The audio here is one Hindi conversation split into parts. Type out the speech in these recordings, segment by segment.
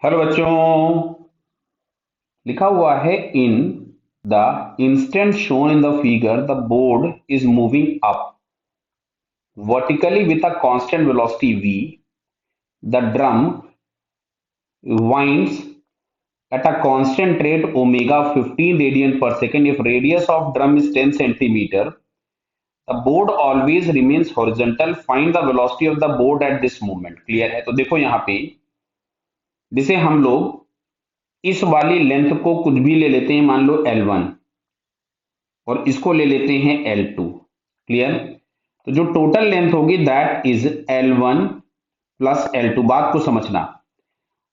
हेलो बच्चों। लिखा हुआ है in the instant shown in the figure the board is moving up vertically with a constant velocity v. The drum winds at a constant rate omega 15 radian per second. If radius of drum is 10 centimeter, the board always remains horizontal. Find the velocity of the board at this moment. Clear है? तो देखो यहाँ पे जिसे हम लोग इस वाली लेंथ को कुछ भी ले लेते हैं, मान लो L1, और इसको ले लेते हैं L2। क्लियर? तो जो टोटल लेंथ होगी that is L1 plus L2। बात को समझना,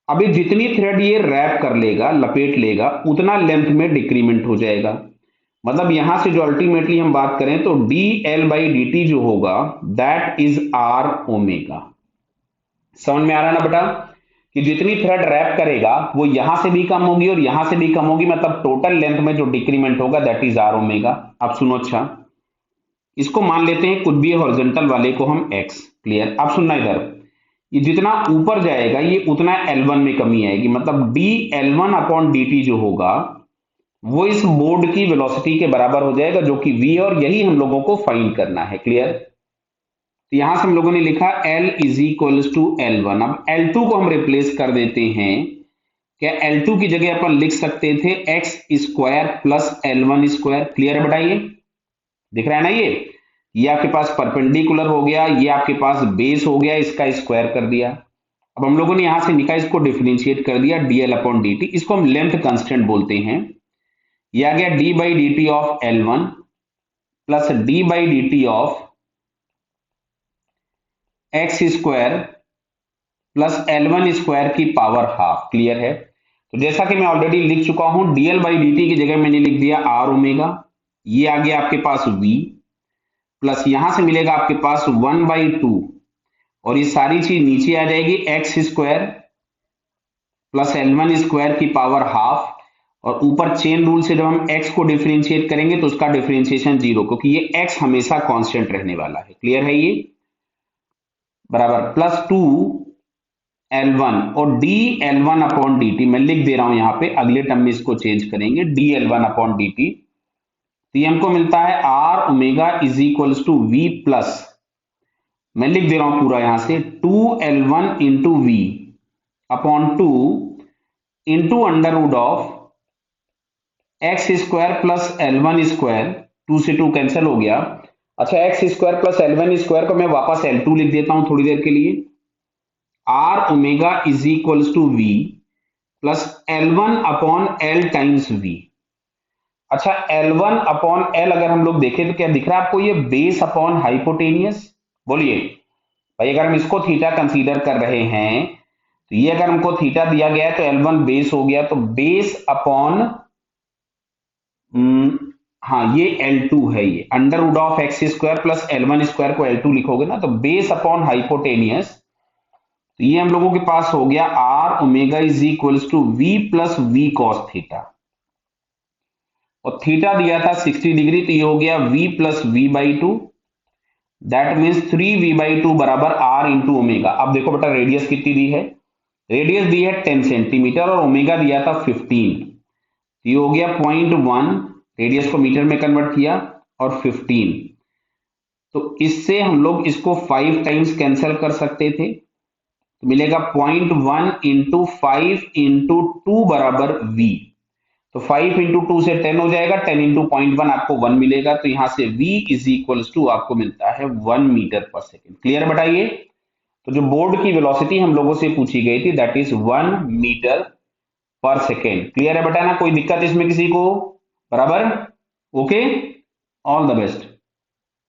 अभी जितनी थ्रेड ये रैप कर लेगा, लपेट लेगा, उतना लेंथ में डिक्रीमेंट हो जाएगा। मतलब यहां से जो अल्टीमेटली हम बात करें तो dl/dt जो होगा दैट इज r ओमेगा। समझ में आ रहा ना बेटा कि जितनी थ्रेड रैप करेगा वो यहां से भी कम होगी और यहां से भी कम होगी, मतलब टोटल लेंथ में जो डिक्रीमेंट होगा दैट इज r ओमेगा। अब सुनो, अच्छा इसको मान लेते हैं कुछ भी हॉरिजॉन्टल वाले को हम x। क्लियर? अब सुनना, इधर ये जितना ऊपर जाएगा ये उतना L1 में कमी आएगी, मतलब dl1/dt जो होगा वो इस बोर्ड की वेलोसिटी के बराबर हो जाएगा जो कि v, और यही हम लोगों को फाइंड करना है। क्लियर? तो यहां से हम लोगों ने लिखा L is equals to L1। अब L2 को हम रिप्लेस कर देते हैं। क्या L2 की जगह अपन लिख सकते थे x square plus L1 square. Clear है? बताइए, दिख रहा है ना? ये आपके पास परपेंडिकुलर हो गया, ये आपके पास बेस हो गया, इसका स्क्वायर कर दिया। अब हम लोगों ने यहां से निकाला, इसको डिफरेंशिएट कर दिया dl/dt। इसको हम लेंथ कांस्टेंट बोलते हैं। ये आ गया d/dt of L1 plus d/dt of x square plus L1 square की पावर हाफ। क्लियर है? तो जैसा कि मैं ऑलरेडी लिख चुका हूं, dl/dt की जगह मैंने लिख दिया r ओमेगा। ये आ गया आपके पास v, प्लस यहां से मिलेगा आपके पास 1/2, और ये सारी चीज नीचे आ जाएगी x square plus L1 square की पावर हाफ, और ऊपर चेन रूल से जब हम x को डिफरेंशिएट करेंगे तो उसका डिफरेंशिएशन 0, क्योंकि ये x हमेशा कांस्टेंट रहने वाला है। क्लियर है? ये बराबर प्लस 2L1 और dl1/dt मैं लिख दे रहा हूं यहां पे, अगले टर्म में इसको चेंज करेंगे dl1/dt। तो ये हमको मिलता है r omega is equals to v plus, मैं लिख दे रहा हूं पूरा यहां से, 2L1 into v upon 2 into under root of x square plus L1 square. 2 से 2 कैंसिल हो गया। अच्छा, x square plus L1 square को मैं वापस L2 लिख देता हूं थोड़ी देर के लिए। r omega is equals to v plus L1 upon L times v। अच्छा, L1 अपॉन L अगर हम लोग देखें तो क्या दिख रहा है आपको? ये बेस अपॉन हाइपोटेनियस। बोलिए भाई, अगर हम इसको थीटा कंसीडर कर रहे हैं तो ये अगर हमको थीटा दिया गया है तो L1 बेस हो गया, तो बेस अपॉन हाँ ये L2 है, ये under root of x square plus L1 square को L2 लिखोगे ना, तो बेस अपॉन हाइपोटेनियस। तो ये हम लोगों के पास हो गया r omega is equals to v plus v cos theta, और थीटा दिया था 60 डिग्री, तो ये हो गया v plus v/2। That means 3v/2 बराबर r इंटू ओमेगा। अब देखो बेटा, रेडियस कितनी दी है? रेडियस दी है 10 सेंटीमीटर और ओमेगा दिया था 15। ये हो गया 0.1, रेडियस को मीटर में कन्वर्ट किया, और 15। तो इससे हम लोग इसको 5 टाइम्स कैंसिल कर सकते थे, तो मिलेगा 0.1 इंटू 5 इंटू 2 बराबर v। तो 5 इंटू 2 से 10 हो जाएगा, 10 इंटू 0.1 आपको 1 मिलेगा। तो यहां से v इज इक्वल्स टू आपको मिलता है 1 मीटर पर सेकेंड। क्लियर? बताइए, तो जो बोर्ड की वेलोसिटी हम लोगों से पूछी गई थी दैट इज 1 मीटर पर सेकेंड। क्लियर है बेटा ना? कोई दिक्कत इसमें किसी को? बराबर? Okay, all the best.